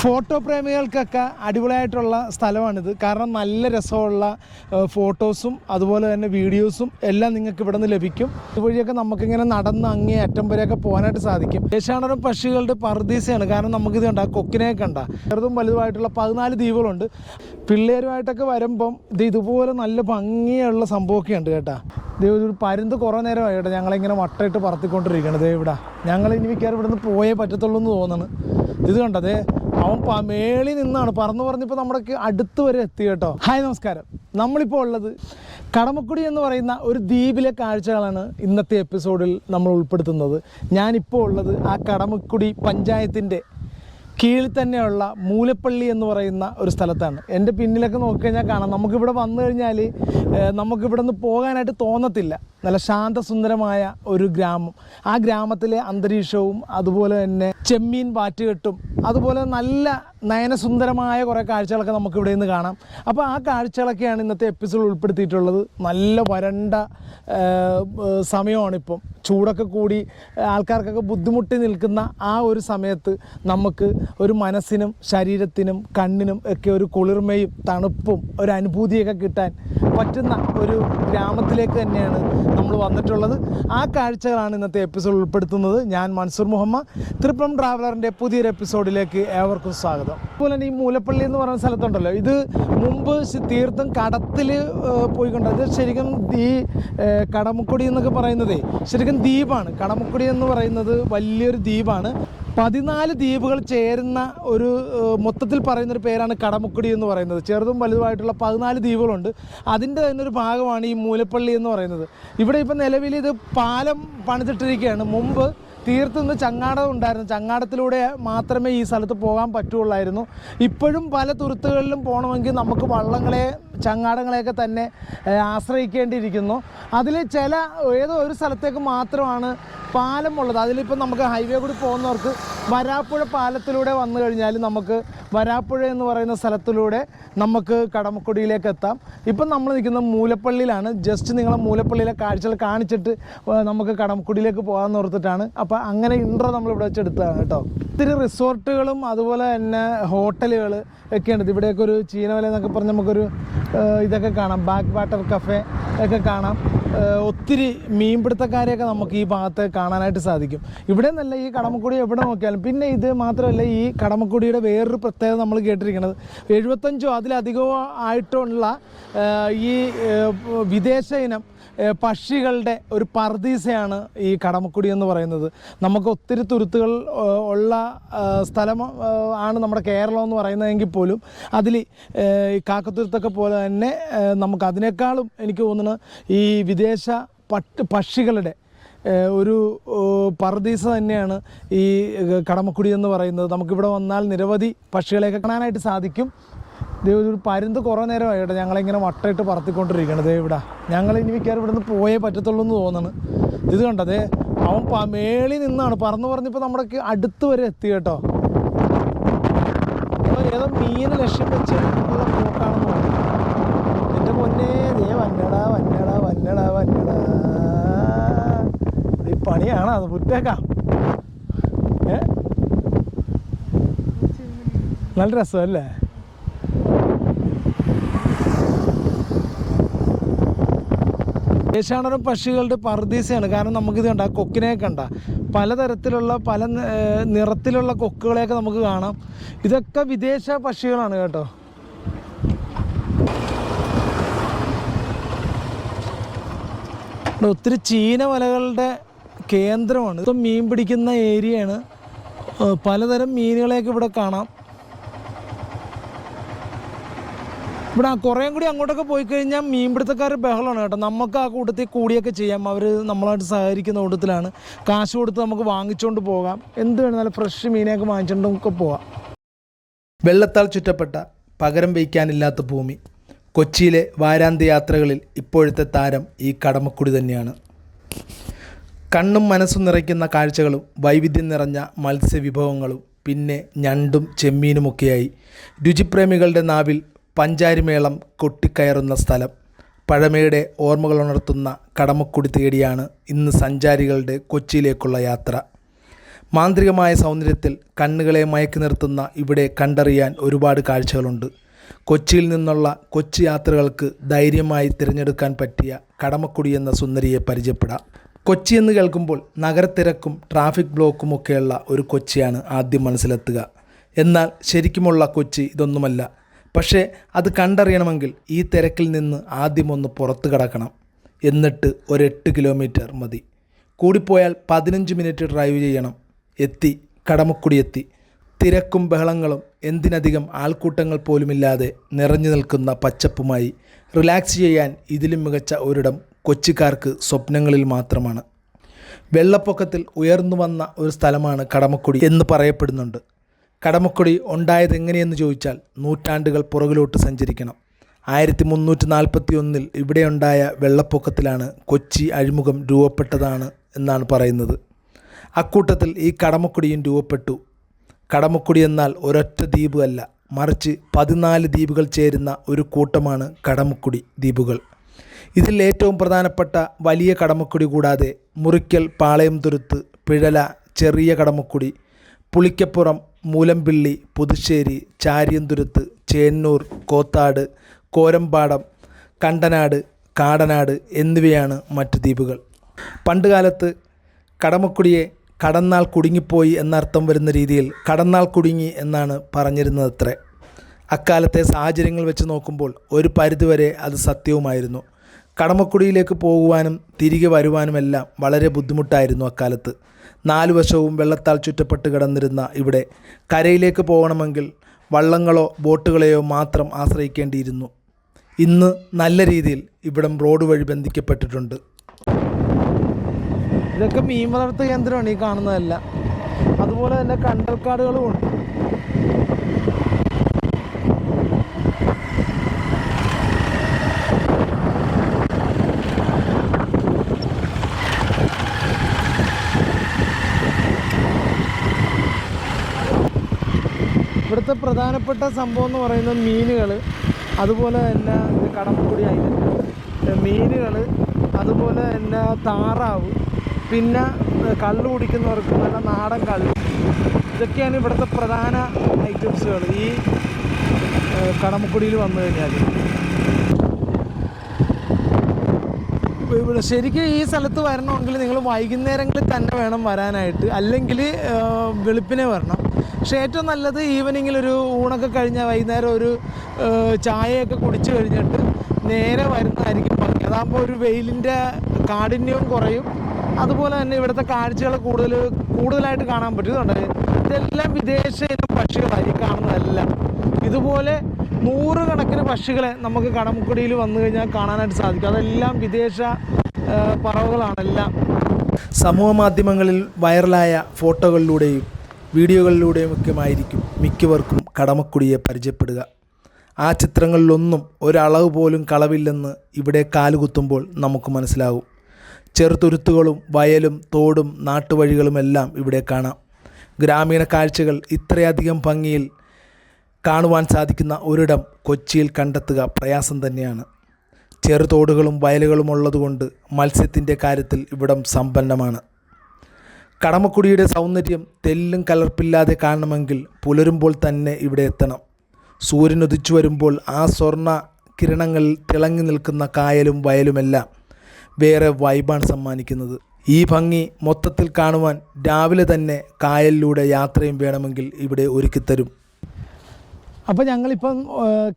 Photo പ്രേമികൾക്കൊക്കെ അടിപൊളിയായിട്ടുള്ള സ്ഥലമാണിത്. കാരണം നല്ല രസമുള്ള ഫോട്ടോസും അതുപോലെ തന്നെ വീഡിയോസും എല്ലാം നിങ്ങൾക്ക് ഇവിടെ നിന്ന് ലഭിക്കും. ഇതുവഴിയൊക്കെ നമുക്കിങ്ങനെ നടന്ന് അങ്ങേ അറ്റം വരെയൊക്കെ പോകാനായിട്ട് സാധിക്കും. ദേശാടനം പക്ഷികളുടെ പർദീസയാണ്. കാരണം നമുക്കിത് കണ്ട കൊക്കിനെയൊക്കെ കണ്ട ചെറുതും വലുതുമായിട്ടുള്ള 14 ദ്വീപുകളുണ്ട്. പിള്ളേരുമായിട്ടൊക്കെ വരുമ്പം ഇതുപോലെ നല്ല ഭംഗിയുള്ള സംഭവമൊക്കെ ഉണ്ട് കേട്ടോ. ഒരു പരുന്ത് കുറേ നേരമായി കേട്ടോ ഞങ്ങളിങ്ങനെ വട്ടയിട്ട് പറത്തിക്കൊണ്ടിരിക്കണത്. ഇവിടെ ഞങ്ങൾ ഇനി മിക്കവാറും ഇവിടെ നിന്ന് പോയേ പറ്റത്തുള്ളൂ എന്ന് തോന്നുന്നു. ഇത് കണ്ടതേ അവൻ മേളിൽ നിന്നാണ് പറഞ്ഞിപ്പോൾ നമ്മുടെ അടുത്ത് വരെ എത്തി കേട്ടോ. ഹായ് നമസ്കാരം. നമ്മളിപ്പോൾ ഉള്ളത് കടമക്കുടി എന്ന് പറയുന്ന ഒരു ദ്വീപിലെ കാഴ്ചകളാണ് ഇന്നത്തെ എപ്പിസോഡിൽ നമ്മൾ ഉൾപ്പെടുത്തുന്നത്. ഞാനിപ്പോൾ ഉള്ളത് ആ കടമക്കുടി പഞ്ചായത്തിൻ്റെ കീഴിൽ തന്നെയുള്ള മൂലപ്പള്ളി എന്ന് പറയുന്ന ഒരു സ്ഥലത്താണ്. എൻ്റെ പിന്നിലൊക്കെ നോക്കിക്കഴിഞ്ഞാൽ കാണാം. നമുക്കിവിടെ വന്നു കഴിഞ്ഞാൽ നമുക്കിവിടെ നിന്ന് പോകാനായിട്ട് തോന്നത്തില്ല. നല്ല ശാന്തസുന്ദരമായ ഒരു ഗ്രാമം. ആ ഗ്രാമത്തിലെ അന്തരീക്ഷവും അതുപോലെ തന്നെ ചെമ്മീൻ വാറ്റുകെട്ടും അതുപോലെ നല്ല നയനസുന്ദരമായ കുറേ കാഴ്ചകളൊക്കെ നമുക്കിവിടെ നിന്ന് കാണാം. അപ്പോൾ ആ കാഴ്ചകളൊക്കെയാണ് ഇന്നത്തെ എപ്പിസോഡ് ഉൾപ്പെടുത്തിയിട്ടുള്ളത്. നല്ല വരണ്ട സമയമാണിപ്പം. ചൂടൊക്കെ കൂടി ആൾക്കാർക്കൊക്കെ ബുദ്ധിമുട്ടി നിൽക്കുന്ന ആ ഒരു സമയത്ത് നമുക്ക് ഒരു മനസ്സിനും ശരീരത്തിനും കണ്ണിനും ഒക്കെ ഒരു കുളിർമയും തണുപ്പും ഒരു അനുഭൂതിയൊക്കെ കിട്ടാൻ പറ്റുന്ന ഒരു ഗ്രാമത്തിലേക്ക് തന്നെയാണ് നമ്മൾ വന്നിട്ടുള്ളത്. ആ കാഴ്ചകളാണ് ഇന്നത്തെ എപ്പിസോഡ് ഉൾപ്പെടുത്തുന്നത്. ഞാൻ മൻസൂർ മുഹമ്മദ്, തൃപ്രം ട്രാവലറിൻ്റെ പുതിയൊരു എപ്പിസോഡിലേക്ക് ഏവർക്കും സ്വാഗതം. അതുപോലെ തന്നെ ഈ മൂലപ്പള്ളി എന്ന് പറയുന്ന സ്ഥലത്തുണ്ടല്ലോ, ഇത് മുമ്പ് തീർത്തും കടത്തിൽ പോയിക്കൊണ്ടത്. ശരിക്കും ഈ കടമക്കുടി എന്നൊക്കെ പറയുന്നത് ശരിക്കും ദ്വീപാണ്. കടമക്കുടി എന്ന് പറയുന്നത് വലിയൊരു ദ്വീപാണ്. 14 ദ്വീപുകൾ ചേരുന്ന ഒരു മൊത്തത്തിൽ പറയുന്നൊരു പേരാണ് കടമക്കുടി എന്ന് പറയുന്നത്. ചെറുതും വലുതുമായിട്ടുള്ള 14 ദ്വീപുകളുണ്ട്. അതിൻ്റെ തന്നെ ഒരു ഭാഗമാണ് ഈ മൂലപ്പള്ളി എന്ന് പറയുന്നത്. ഇവിടെ ഇപ്പം നിലവിൽ ഇത് പാലം പണിതിട്ടിരിക്കുകയാണ്. മുമ്പ് തീർത്തുനിന്ന് ചങ്ങാടം ഉണ്ടായിരുന്നു. ചങ്ങാടത്തിലൂടെ മാത്രമേ ഈ സ്ഥലത്ത് പോകാൻ പറ്റുള്ളായിരുന്നു. ഇപ്പോഴും പല തുരുത്തുകളിലും പോകണമെങ്കിൽ നമുക്ക് വള്ളങ്ങളെ ചങ്ങാടങ്ങളെയൊക്കെ തന്നെ ആശ്രയിക്കേണ്ടിയിരിക്കുന്നു. അതിൽ ഏതോ ഒരു സ്ഥലത്തേക്ക് മാത്രമാണ് പാലം ഉള്ളത്. അതിലിപ്പോൾ നമുക്ക് ഹൈവേ കൂടി പോകുന്നവർക്ക് വരാപ്പുഴ പാലത്തിലൂടെ വന്നു കഴിഞ്ഞാൽ നമുക്ക് വരാപ്പുഴ എന്ന് പറയുന്ന സ്ഥലത്തിലൂടെ നമുക്ക് കടമക്കുടിയിലേക്ക് എത്താം. ഇപ്പം നമ്മൾ നിൽക്കുന്ന മൂലപ്പള്ളിയിലാണ്. ജസ്റ്റ് നിങ്ങളെ മൂലപ്പള്ളിയിലെ കാഴ്ചകൾ കാണിച്ചിട്ട് നമുക്ക് കടമക്കുടിയിലേക്ക് പോകാമെന്ന് ഓർത്തിട്ടാണ്. അപ്പോൾ അങ്ങനെ ഇൻട്രോ നമ്മളിവിടെ വെച്ചെടുത്തതാണ് കേട്ടോ. ഒത്തിരി റിസോർട്ടുകളും അതുപോലെ തന്നെ ഹോട്ടലുകൾ ഒക്കെയുണ്ട്. ഇവിടെയൊക്കെ ഒരു ചീനവല എന്നൊക്കെ പറഞ്ഞ് നമുക്കൊരു ഇതൊക്കെ കാണാം. ബാക്ക് വാട്ടർ കഫേ ഒക്കെ കാണാം. ഒത്തിരി മീൻപിടുത്തക്കാരെയൊക്കെ നമുക്ക് ഈ ഭാഗത്ത് കാണാനായിട്ട് സാധിക്കും. ഇവിടെ നല്ല ഈ കടമക്കുടി എവിടെ നോക്കിയാലും. പിന്നെ ഇത് മാത്രമല്ല, ഈ കടമക്കുടിയുടെ വേറൊരു പ്രത്യേകത നമ്മൾ കേട്ടിരിക്കുന്നത് 75 അതിലധികമോ ആയിട്ടുള്ള ഈ വിദേശ ഇനം പക്ഷികളുടെ ഒരു പർദീസയാണ് ഈ കടമക്കുടി എന്ന് പറയുന്നത്. നമുക്ക് ഒത്തിരി തുരുത്തുകൾ ഉള്ള സ്ഥലം ആണ് നമ്മുടെ കേരളം എന്ന് പറയുന്നതെങ്കിൽ പോലും അതിൽ കാക്കത്തുരുത്തൊക്കെ പോലെ തന്നെ നമുക്ക് അതിനേക്കാളും എനിക്ക് തോന്നുന്നു ഈ വിദേശ പക്ഷികളുടെ ഒരു പർദീസ തന്നെയാണ് ഈ കടമക്കുടി എന്ന് പറയുന്നത്. നമുക്കിവിടെ വന്നാൽ നിരവധി പക്ഷികളെയൊക്കെ കാണാനായിട്ട് സാധിക്കും. ഒരു പരുന്ത് കുറേ നേരമായി കേട്ടോ ഞങ്ങളിങ്ങനെ വട്ടയിട്ട് പറത്തിക്കൊണ്ടിരിക്കണത്. ഇവിടെ ഞങ്ങൾ ഇനി മിക്കവാറും ഇവിടെ നിന്ന് പോയേ പറ്റത്തുള്ളൂ എന്ന് തോന്നുന്നു. ഇത് കണ്ടതേ അവൻ മേളിൽ നിന്നാണ് പറഞ്ഞപ്പോൾ നമ്മുടെ അടുത്ത് വരെ എത്തി കേട്ടോ. ഏതോ മീൻ ലക്ഷ്യം വെച്ച് ഉള്ള പോക്കാണെന്ന് പറഞ്ഞു. എൻ്റെ പൊന്നേ, വന്നടാ വന്നടാ വന്നടാ വന്നടാ. ഈ പണിയാണോ അത്? പുറ്റേക്കാം. നല്ല രസമല്ലേ? ദേശാടനം പക്ഷികളുടെ പർദീസയാണ്. കാരണം നമുക്കിത് കണ്ട കൊക്കിനെയൊക്കെ കണ്ട പലതരത്തിലുള്ള പല നിറത്തിലുള്ള കൊക്കുകളെയൊക്കെ നമുക്ക് കാണാം. ഇതൊക്കെ വിദേശ പക്ഷികളാണ് കേട്ടോ. ഒത്തിരി ചീന വലകളുടെ കേന്ദ്രമാണ്. ഇപ്പം മീൻ പിടിക്കുന്ന ഏരിയയാണ്. പലതരം മീനുകളെയൊക്കെ ഇവിടെ കാണാം. ഇവിടെ കുറേയും കൂടി അങ്ങോട്ടൊക്കെ പോയി കഴിഞ്ഞാൽ മീൻപിടുത്തക്കാരുടെ ബഹളമാണ് കേട്ടോ. നമുക്ക് ആ കൂട്ടത്തിൽ കൂടിയൊക്കെ ചെയ്യാം. അവർ നമ്മളായിട്ട് സഹകരിക്കുന്ന കൂട്ടത്തിലാണ്. കാശ് കൊടുത്ത് നമുക്ക് വാങ്ങിച്ചുകൊണ്ട് പോകാം. എന്ത് വേണമെന്നാലും ഫ്രഷ് മീനെയൊക്കെ വാങ്ങിച്ചുകൊണ്ട് നമുക്ക് പോകാം. വെള്ളത്താൽ ചുറ്റപ്പെട്ട പകരം വയ്ക്കാനില്ലാത്ത ഭൂമി. കൊച്ചിയിലെ വാരാന്ത്യ യാത്രകളിൽ ഇപ്പോഴത്തെ താരം ഈ കടമക്കുടി തന്നെയാണ്. കണ്ണും മനസ്സും നിറയ്ക്കുന്ന കാഴ്ചകളും വൈവിധ്യം നിറഞ്ഞ മത്സ്യവിഭവങ്ങളും പിന്നെ ഞണ്ടും ചെമ്മീനുമൊക്കെയായി രുചിപ്രേമികളുടെ നാവിൽ പഞ്ചാരിമേളം കൊട്ടിക്കയറുന്ന സ്ഥലം. പഴമയുടെ ഓർമ്മകളുണർത്തുന്ന കടമക്കുടി തേടിയാണ് ഇന്ന് സഞ്ചാരികളുടെ കൊച്ചിയിലേക്കുള്ള യാത്ര. മാന്ത്രികമായ സൗന്ദര്യത്തിൽ കണ്ണുകളെ മയക്കി നിർത്തുന്ന ഇവിടെ കണ്ടറിയാൻ ഒരുപാട് കാഴ്ചകളുണ്ട്. കൊച്ചിയിൽ നിന്നുള്ള കൊച്ചി യാത്രകൾക്ക് ധൈര്യമായി തിരഞ്ഞെടുക്കാൻ പറ്റിയ കടമക്കുടി എന്ന സുന്ദരിയെ പരിചയപ്പെടാം. കൊച്ചി എന്ന് കേൾക്കുമ്പോൾ നഗരത്തിരക്കും ട്രാഫിക് ബ്ലോക്കും ഒക്കെയുള്ള ഒരു കൊച്ചിയാണ് ആദ്യം മനസ്സിലെത്തുക. എന്നാൽ ശരിക്കുമുള്ള കൊച്ചി ഇതൊന്നുമല്ല. പക്ഷേ അത് കണ്ടറിയണമെങ്കിൽ ഈ തിരക്കിൽ നിന്ന് ആദ്യം ഒന്ന് പുറത്തു കടക്കണം. എന്നിട്ട് ഒരു 8 കിലോമീറ്റർ മതി. കൂടിപ്പോയാൽ 15 മിനിറ്റ് ഡ്രൈവ് ചെയ്യണം. കടമക്കുടി എത്തി. തിരക്കും ബഹളങ്ങളും എന്തിനധികം ആൾക്കൂട്ടങ്ങൾ പോലുമില്ലാതെ നിറഞ്ഞു നിൽക്കുന്ന പച്ചപ്പുമായി റിലാക്സ് ചെയ്യാൻ ഇതിലും മികച്ച ഒരിടം കൊച്ചിക്കാർക്ക് സ്വപ്നങ്ങളിൽ മാത്രമാണ്. വെള്ളപ്പൊക്കത്തിൽ ഉയർന്നു വന്ന ഒരു സ്ഥലമാണ് കടമക്കുടി എന്ന് പറയപ്പെടുന്നുണ്ട്. കടമക്കുടി ഉണ്ടായത് എങ്ങനെയെന്ന് ചോദിച്ചാൽ നൂറ്റാണ്ടുകൾ പുറകിലോട്ട് സഞ്ചരിക്കണം. 1341 ഇവിടെയുണ്ടായ വെള്ളപ്പൊക്കത്തിലാണ് കൊച്ചി അഴിമുഖം രൂപപ്പെട്ടതാണ് എന്നാണ് പറയുന്നത്. അക്കൂട്ടത്തിൽ ഈ കടമക്കുടിയും രൂപപ്പെട്ടു. കടമക്കുടി എന്നാൽ ഒരൊറ്റ ദ്വീപ് അല്ല, മറിച്ച് 14 ദ്വീപുകൾ ചേരുന്ന ഒരു കൂട്ടമാണ് കടമക്കുടി ദ്വീപുകൾ. ഇതിൽ ഏറ്റവും പ്രധാനപ്പെട്ട വലിയ കടമക്കുടി കൂടാതെ മുറിക്കൽ, പാളയംതുരുത്ത്, പിഴല, ചെറിയ കടമക്കുടി, പുളിക്കപ്പുറം, മൂലമ്പിള്ളി, പുതുശ്ശേരി, ചാരിയന്തുരുത്ത്, ചേന്നൂർ, കോത്താട്, കോരമ്പാടം, കണ്ടനാട്, കാടനാട് എന്നിവയാണ് മറ്റ് ദ്വീപുകൾ. പണ്ടുകാലത്ത് കടമക്കുടിയെ കടന്നാൽ കുടുങ്ങിപ്പോയി എന്നർത്ഥം വരുന്ന രീതിയിൽ കടന്നാൽ കുടുങ്ങി എന്നാണ് പറഞ്ഞിരുന്നതത്രേ. അക്കാലത്തെ സാഹചര്യങ്ങൾ വെച്ച് നോക്കുമ്പോൾ ഒരു പരിധിവരെ അത് സത്യവുമായിരുന്നു. കടമക്കുടിയിലേക്ക് പോകുവാനും തിരികെ വരുവാനുമെല്ലാം വളരെ ബുദ്ധിമുട്ടായിരുന്നു അക്കാലത്ത്. 4 വശവും വെള്ളത്താൽ ചുറ്റപ്പെട്ട് കിടന്നിരുന്ന ഇവിടെ കരയിലേക്ക് പോകണമെങ്കിൽ വള്ളങ്ങളോ ബോട്ടുകളെയോ മാത്രം ആശ്രയിക്കേണ്ടിയിരുന്നു. ഇന്ന് നല്ല രീതിയിൽ ഇവിടം റോഡ് വഴി ബന്ധിക്കപ്പെട്ടിട്ടുണ്ട്. ഇതൊക്കെ മീൻ വളർത്ത് കേന്ദ്രമാണ് ഈ കാണുന്നതല്ല. അതുപോലെ തന്നെ കണ്ടൽക്കാടുകളും ഉണ്ട്. ഇവിടുത്തെ പ്രധാനപ്പെട്ട സംഭവം എന്ന് പറയുന്നത് മീനുകൾ, അതുപോലെ തന്നെ കടമക്കുടി ഐലൻഡ് മീനുകൾ, അതുപോലെ തന്നെ താറാവ്, പിന്നെ കള്ള് കുടിക്കുന്നവർക്ക് നല്ല നാടൻ കള്ള്. ഇതൊക്കെയാണ് ഇവിടുത്തെ പ്രധാന ഐറ്റംസുകൾ ഈ കടമക്കുടിയിൽ വന്നു കഴിഞ്ഞാൽ. ഇവിടെ ശരിക്കും ഈ സ്ഥലത്ത് വരണമെങ്കിൽ നിങ്ങൾ വൈകുന്നേരങ്ങളിൽ തന്നെ വേണം വരാനായിട്ട്, അല്ലെങ്കിൽ വെളുപ്പിനെ വരണം. പക്ഷേ ഏറ്റവും നല്ലത് ഈവനിങ്ങിലൊരു ഊണൊക്കെ കഴിഞ്ഞാൽ വൈകുന്നേരം ഒരു ചായയൊക്കെ കുടിച്ച് കഴിഞ്ഞിട്ട് നേരെ വരുന്നതായിരിക്കും ഭംഗി. അതാകുമ്പോൾ ഒരു വെയിലിൻ്റെ കാഠിന്യവും കുറയും. അതുപോലെ തന്നെ ഇവിടുത്തെ കാഴ്ചകൾ കൂടുതലായിട്ട് കാണാൻ പറ്റുന്നുണ്ട്. ഇതെല്ലാം വിദേശ ഇനം പക്ഷികളായി കാണുന്നതെല്ലാം. ഇതുപോലെ 100 കണക്കിന് പക്ഷികളെ നമുക്ക് കടമക്കുടിയിൽ വന്നു കഴിഞ്ഞാൽ കാണാനായിട്ട് സാധിക്കും. അതെല്ലാം വിദേശ പറവകളാണെല്ലാം. സമൂഹ മാധ്യമങ്ങളിൽ വൈറലായ ഫോട്ടോകളിലൂടെയും വീഡിയോകളിലൂടെയും ഒക്കെയായിരിക്കും മിക്കവർക്കും കടമക്കുടിയെ പരിചയപ്പെടുക. ആ ചിത്രങ്ങളിലൊന്നും ഒരളവ് പോലും കളവില്ലെന്ന് ഇവിടെ കാലുകുത്തുമ്പോൾ നമുക്ക് മനസ്സിലാവും. ചെറുതുരുത്തുകളും വയലും തോടും നാട്ടുവഴികളുമെല്ലാം ഇവിടെ കാണാം. ഗ്രാമീണ കാഴ്ചകൾ ഇത്രയധികം ഭംഗിയിൽ കാണുവാൻ സാധിക്കുന്ന ഒരിടം കൊച്ചിയിൽ കണ്ടെത്തുക പ്രയാസം തന്നെയാണ്. ചെറുതോടുകളും വയലുകളും ഉള്ളതുകൊണ്ട് മത്സ്യത്തിൻ്റെ കാര്യത്തിൽ ഇവിടം സമ്പന്നമാണ്. കടമക്കുടിയുടെ സൗന്ദര്യം തെല്ലും കലർപ്പില്ലാതെ കാണണമെങ്കിൽ പുലരുമ്പോൾ തന്നെ ഇവിടെ എത്തണം. സൂര്യൻ ഉദിച്ചു വരുമ്പോൾ ആ സ്വർണ്ണ കിരണങ്ങളിൽ തിളങ്ങി നിൽക്കുന്ന കായലും വയലുമെല്ലാം വേറെ വൈബാണ് സമ്മാനിക്കുന്നത്. ഈ ഭംഗി മൊത്തത്തിൽ കാണുവാൻ രാവിലെ തന്നെ കായലിലൂടെ യാത്രയും വേണമെങ്കിൽ ഇവിടെ ഒരുക്കിത്തരും. അപ്പോൾ ഞങ്ങളിപ്പം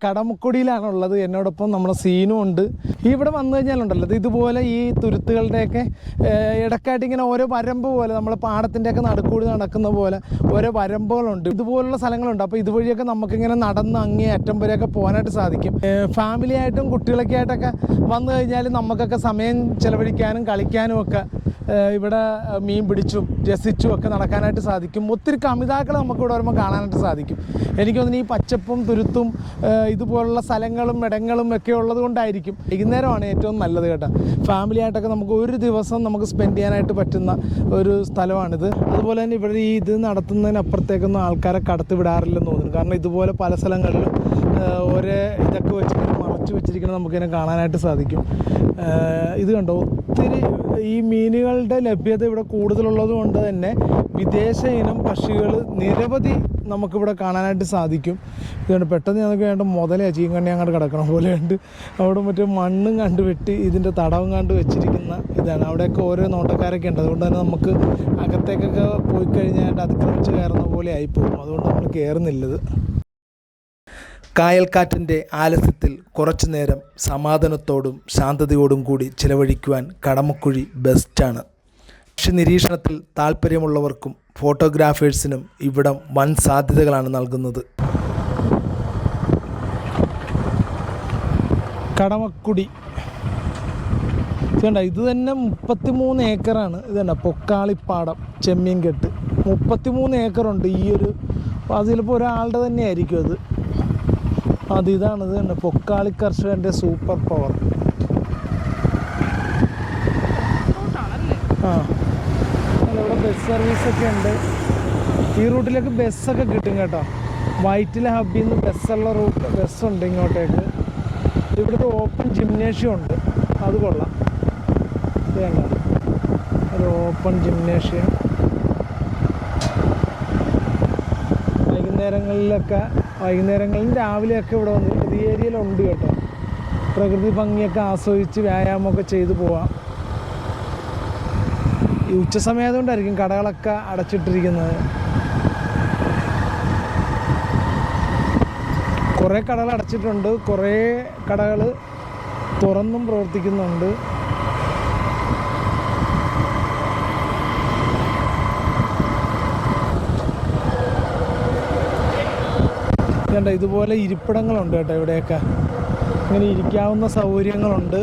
കടമക്കുടിയിലാണുള്ളത്. എന്നോടൊപ്പം നമ്മുടെ സീനും ഉണ്ട്. ഇവിടെ വന്നു കഴിഞ്ഞാലുണ്ടല്ലോ ഇതുപോലെ ഈ തുരുത്തുകളുടെയൊക്കെ ഇടയ്ക്കായിട്ട് ഇങ്ങനെ ഓരോ വരമ്പ് പോലെ, നമ്മൾ പാടത്തിൻ്റെയൊക്കെ നടുക്കൂടി നടക്കുന്ന പോലെ ഓരോ വരമ്പുകളുണ്ട്. ഇതുപോലുള്ള സ്ഥലങ്ങളുണ്ട്. അപ്പോൾ ഇതുവഴിയൊക്കെ നമുക്കിങ്ങനെ നടന്ന് അങ്ങേ അറ്റം വരെയൊക്കെ പോകാനായിട്ട് സാധിക്കും. ഫാമിലി ആയിട്ടും കുട്ടികളൊക്കെ ആയിട്ടൊക്കെ വന്നു കഴിഞ്ഞാൽ നമുക്കൊക്കെ സമയം ചെലവഴിക്കാനും കളിക്കാനും ഒക്കെ ഇവിടെ മീൻ പിടിച്ചും രസിച്ചും ഒക്കെ നടക്കാനായിട്ട് സാധിക്കും. ഒത്തിരി കമിതാക്കൾ നമുക്കിവിടെ വരുമ്പോൾ കാണാനായിട്ട് സാധിക്കും. എനിക്ക് തോന്നുന്നു ഈ പച്ചപ്പും തുരുത്തും ഇതുപോലുള്ള സ്ഥലങ്ങളും ഇടങ്ങളും ഒക്കെ ഉള്ളത് കൊണ്ടായിരിക്കും വൈകുന്നേരമാണ് ഏറ്റവും നല്ലത് കേട്ടോ. ഫാമിലി ആയിട്ടൊക്കെ നമുക്ക് ഒരു ദിവസം നമുക്ക് സ്പെൻഡ് ചെയ്യാനായിട്ട് പറ്റുന്ന ഒരു സ്ഥലമാണിത്. അതുപോലെ തന്നെ ഇവിടെ ഈ ഇത് നടത്തുന്നതിനപ്പുറത്തേക്കൊന്നും ആൾക്കാരെ കടത്തി വിടാറില്ലെന്ന് തോന്നുന്നു. കാരണം ഇതുപോലെ പല സ്ഥലങ്ങളിലും ഒരേ ഇതൊക്കെ വെച്ചിട്ട് മറച്ചു വെച്ചിരിക്കുന്നത് നമുക്കിതിനെ കാണാനായിട്ട് സാധിക്കും. ഇത് കണ്ടോ, ഒത്തിരി ഈ മീനുകളുടെ ലഭ്യത ഇവിടെ കൂടുതലുള്ളത് കൊണ്ട് തന്നെ വിദേശ ഇനം പക്ഷികൾ നിരവധി നമുക്കിവിടെ കാണാനായിട്ട് സാധിക്കും. ഇതുകൊണ്ട് പെട്ടെന്ന് ഞങ്ങൾക്ക് വേണ്ട മുതലേ ചീങ്കണ്ണി അങ്ങോട്ട് കിടക്കണം പോലെയുണ്ട്. അവിടെ മറ്റേ മണ്ണും കണ്ട് വെട്ടി ഇതിൻ്റെ തടവും കണ്ട് വെച്ചിരിക്കുന്ന ഇതാണ്. അവിടെയൊക്കെ ഓരോ നോട്ടക്കാരൊക്കെ ഉണ്ട്. അതുകൊണ്ട് തന്നെ നമുക്ക് അകത്തേക്കൊക്കെ പോയി കഴിഞ്ഞാൽ അതിക്രമിച്ച് കയറുന്ന പോലെ ആയിപ്പോകും. അതുകൊണ്ട് നമ്മൾ കയറുന്നില്ലത്. കായൽക്കാറ്റിൻ്റെ ആലസ്യത്തിൽ കുറച്ചു നേരം സമാധാനത്തോടും ശാന്തതയോടും കൂടി ചിലവഴിക്കുവാൻ കടമക്കുഴി ബെസ്റ്റാണ്. പക്ഷി നിരീക്ഷണത്തിൽ താല്പര്യമുള്ളവർക്കും ഫോട്ടോഗ്രാഫേഴ്സിനും ഇവിടം വൻ സാധ്യതകളാണ് നൽകുന്നത്. കടമക്കുടി ഇതുണ്ട, ഇത് തന്നെ 33 ഏക്കറാണ്. ഇതുണ്ട പൊക്കാളിപ്പാടം ചെമ്മീൻ കെട്ട് 33 ഏക്കറുണ്ട്. ഈ ഒരു അത് ചിലപ്പോൾ ഒരാളുടെ തന്നെ ആയിരിക്കും ഇതാണ്. ഇത് തന്നെ പൊക്കാളി കർഷകൻ്റെ സൂപ്പർ പവർ. ഇവിടെ ബസ് സർവീസൊക്കെ ഉണ്ട്. ഈ റൂട്ടിലേക്ക് ബസ്സൊക്കെ കിട്ടും കേട്ടോ. വൈറ്റില ഹബ്ബിൽ നിന്ന് ബസ്സുള്ള ബസ്സുണ്ട് ഇങ്ങോട്ടേക്ക്. ഇവിടുത്തെ ഓപ്പൺ ജിംനേഷ്യം ഉണ്ട്, അത് കൊള്ളാം. വേണ്ട ഒരു ഓപ്പൺ ജിംനേഷ്യം. വൈകുന്നേരങ്ങളിലും രാവിലെയൊക്കെ ഇവിടെ വന്ന് ഈ ഏരിയയിലുണ്ട് കേട്ടോ. പ്രകൃതി ഭംഗിയൊക്കെ ആസ്വദിച്ച് വ്യായാമമൊക്കെ ചെയ്തു പോവാം. ഈ ഉച്ച സമയത്തുകൊണ്ടായിരിക്കും കടകളൊക്കെ അടച്ചിട്ടിരിക്കുന്നത്. കുറേ കടകൾ അടച്ചിട്ടുണ്ട്, കുറേ കടകൾ തുറന്നും പ്രവർത്തിക്കുന്നുണ്ട്. കണ്ട ഇതുപോലെ ഇരിപ്പിടങ്ങളുണ്ട് കേട്ടോ. ഇവിടെയൊക്കെ ഇങ്ങനെ ഇരിക്കാവുന്ന സൗകര്യങ്ങളുണ്ട്.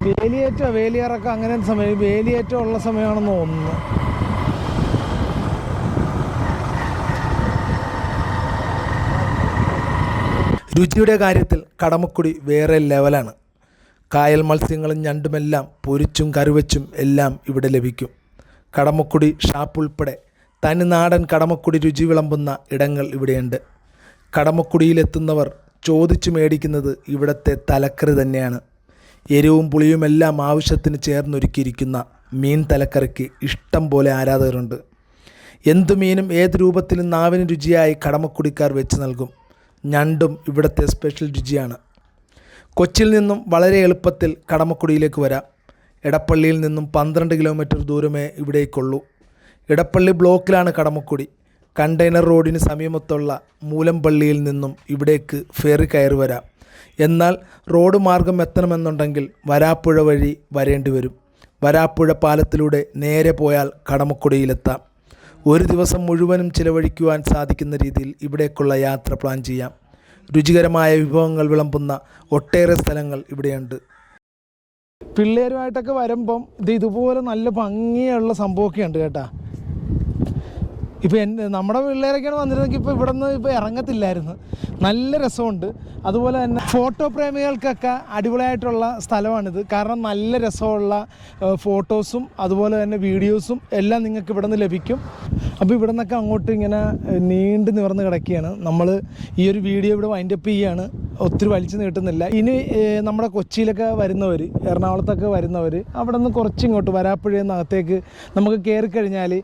വേലിയേറ്റം അങ്ങനെ സമയം വേലിയേറ്റം ഉള്ള സമയമാണെന്ന് തോന്നുന്നു. രുചിയുടെ കാര്യത്തിൽ കടമക്കുടി വേറെ ലെവലാണ്. കായൽ മത്സ്യങ്ങളും ഞണ്ടുമെല്ലാം പൊരിച്ചും കറിവച്ചും എല്ലാം ഇവിടെ ലഭിക്കും. കടമക്കുടി ഷാപ്പ് ഉൾപ്പെടെ തനിനാടൻ കടമക്കുടി രുചി വിളമ്പുന്ന ഇടങ്ങൾ ഇവിടെയുണ്ട്. കടമക്കുടിയിലെത്തുന്നവർ ചോദിച്ചു മേടിക്കുന്നത് ഇവിടുത്തെ തലക്കറി തന്നെയാണ്. എരിവും പുളിയുമെല്ലാം ആവശ്യത്തിന് ചേർന്നൊരുക്കിയിരിക്കുന്ന മീൻ തലക്കറിക്ക് ഇഷ്ടം പോലെ ആരാധകരുണ്ട്. എന്തു മീനും ഏത് രൂപത്തിലും നാവിന് രുചിയായി കടമക്കുടിക്കാർ വെച്ച് നൽകും. ഞണ്ടും ഇവിടുത്തെ സ്പെഷ്യൽ രുചിയാണ്. കൊച്ചിയിൽ നിന്നും വളരെ എളുപ്പത്തിൽ കടമക്കുടിയിലേക്ക് വരാം. എടപ്പള്ളിയിൽ നിന്നും 12 കിലോമീറ്റർ ദൂരമേ ഇവിടേക്കുള്ളൂ. ഇടപ്പള്ളി ബ്ലോക്കിലാണ് കടമക്കുടി. കണ്ടെയ്നർ റോഡിന് സമീപത്തുള്ള മൂലംപള്ളിയിൽ നിന്നും ഇവിടേക്ക് ഫെറി കയറി വരാം. എന്നാൽ റോഡ് മാർഗം എത്തണമെന്നുണ്ടെങ്കിൽ വരാപ്പുഴ വഴി വരേണ്ടി വരും. വരാപ്പുഴ പാലത്തിലൂടെ നേരെ പോയാൽ കടമക്കുടിയിലെത്താം. ഒരു ദിവസം മുഴുവനും ചിലവഴിക്കുവാൻ സാധിക്കുന്ന രീതിയിൽ ഇവിടേക്കുള്ള യാത്ര പ്ലാൻ ചെയ്യാം. രുചികരമായ വിഭവങ്ങൾ വിളമ്പുന്ന ഒട്ടേറെ സ്ഥലങ്ങൾ ഇവിടെയുണ്ട്. പിള്ളേരുമായിട്ടൊക്കെ വരുമ്പം ഇതുപോലെ നല്ല ഭംഗിയുള്ള സംഭവമൊക്കെ ഉണ്ട് കേട്ടോ. ഇപ്പം നമ്മുടെ പിള്ളേരൊക്കെയാണ് വന്നിരുന്നെങ്കിൽ ഇപ്പോൾ ഇവിടെ നിന്ന് ഇപ്പോൾ ഇറങ്ങത്തില്ലായിരുന്നു. നല്ല രസമുണ്ട്. അതുപോലെ തന്നെ ഫോട്ടോ പ്രേമികൾക്കൊക്കെ അടിപൊളിയായിട്ടുള്ള സ്ഥലമാണിത്. കാരണം നല്ല രസമുള്ള ഫോട്ടോസും അതുപോലെ തന്നെ വീഡിയോസും എല്ലാം നിങ്ങൾക്ക് ഇവിടെ നിന്ന് ലഭിക്കും. അപ്പോൾ ഇവിടെ നിന്നൊക്കെ അങ്ങോട്ട് ഇങ്ങനെ നീണ്ടു നിവർന്ന് കിടക്കുകയാണ്. നമ്മൾ ഈ ഒരു വീഡിയോ ഇവിടെ വൈൻഡപ്പ് ചെയ്യുകയാണ്. ഒത്തിരി വലിച്ചു നീട്ടുന്നില്ല. ഇനി നമ്മുടെ കൊച്ചിയിലൊക്കെ വരുന്നവർ, എറണാകുളത്തൊക്കെ വരുന്നവർ അവിടെ നിന്ന് കുറച്ചിങ്ങോട്ട് വരാപ്പുഴയിൽ നിന്ന് അകത്തേക്ക് നമുക്ക് കയറിക്കഴിഞ്ഞാൽ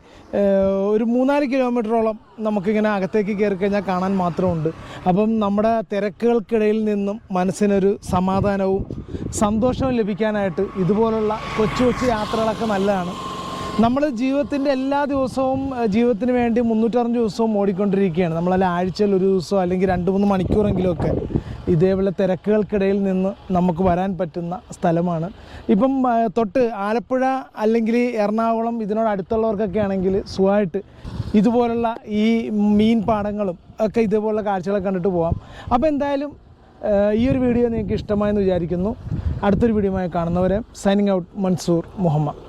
ഒരു 3-4 കിലോമീറ്ററോളം നമുക്കിങ്ങനെ അകത്തേക്ക് കയറിക്കഴിഞ്ഞാൽ കാണാൻ മാത്രമുണ്ട്. അപ്പം നമ്മുടെ തിരക്കുകൾക്കിടയിൽ നിന്നും മനസ്സിനൊരു സമാധാനവും സന്തോഷവും ലഭിക്കാനായിട്ട് ഇതുപോലുള്ള കൊച്ചു കൊച്ചു യാത്രകളൊക്കെ നല്ലതാണ്. നമ്മൾ ജീവിതത്തിൻ്റെ എല്ലാ ദിവസവും ജീവിതത്തിന് വേണ്ടി 365 ദിവസവും ഓടിക്കൊണ്ടിരിക്കുകയാണ്. നമ്മളല്ല ആഴ്ചയിൽ ഒരു ദിവസമോ അല്ലെങ്കിൽ 2-3 മണിക്കൂറെങ്കിലുമൊക്കെ ഇതേപോലെ തിരക്കുകൾക്കിടയിൽ നിന്ന് നമുക്ക് വരാൻ പറ്റുന്ന സ്ഥലമാണ്. ഇപ്പം തൊട്ട് ആലപ്പുഴ അല്ലെങ്കിൽ എറണാകുളം ഇതിനോട് അടുത്തുള്ളവർക്കൊക്കെ ആണെങ്കിൽ സുഖമായിട്ട് ഇതുപോലുള്ള ഈ മീൻ പാടങ്ങളും ഒക്കെ ഇതേപോലുള്ള കാഴ്ചകളൊക്കെ കണ്ടിട്ട് പോകാം. അപ്പോൾ എന്തായാലും ഈ ഒരു വീഡിയോ നിങ്ങൾക്ക് ഇഷ്ടമായെന്ന് വിചാരിക്കുന്നു. അടുത്തൊരു വീഡിയോയുമായി കാണുന്നവരെ സൈനിങ് ഔട്ട്, മൻസൂർ മുഹമ്മദ്.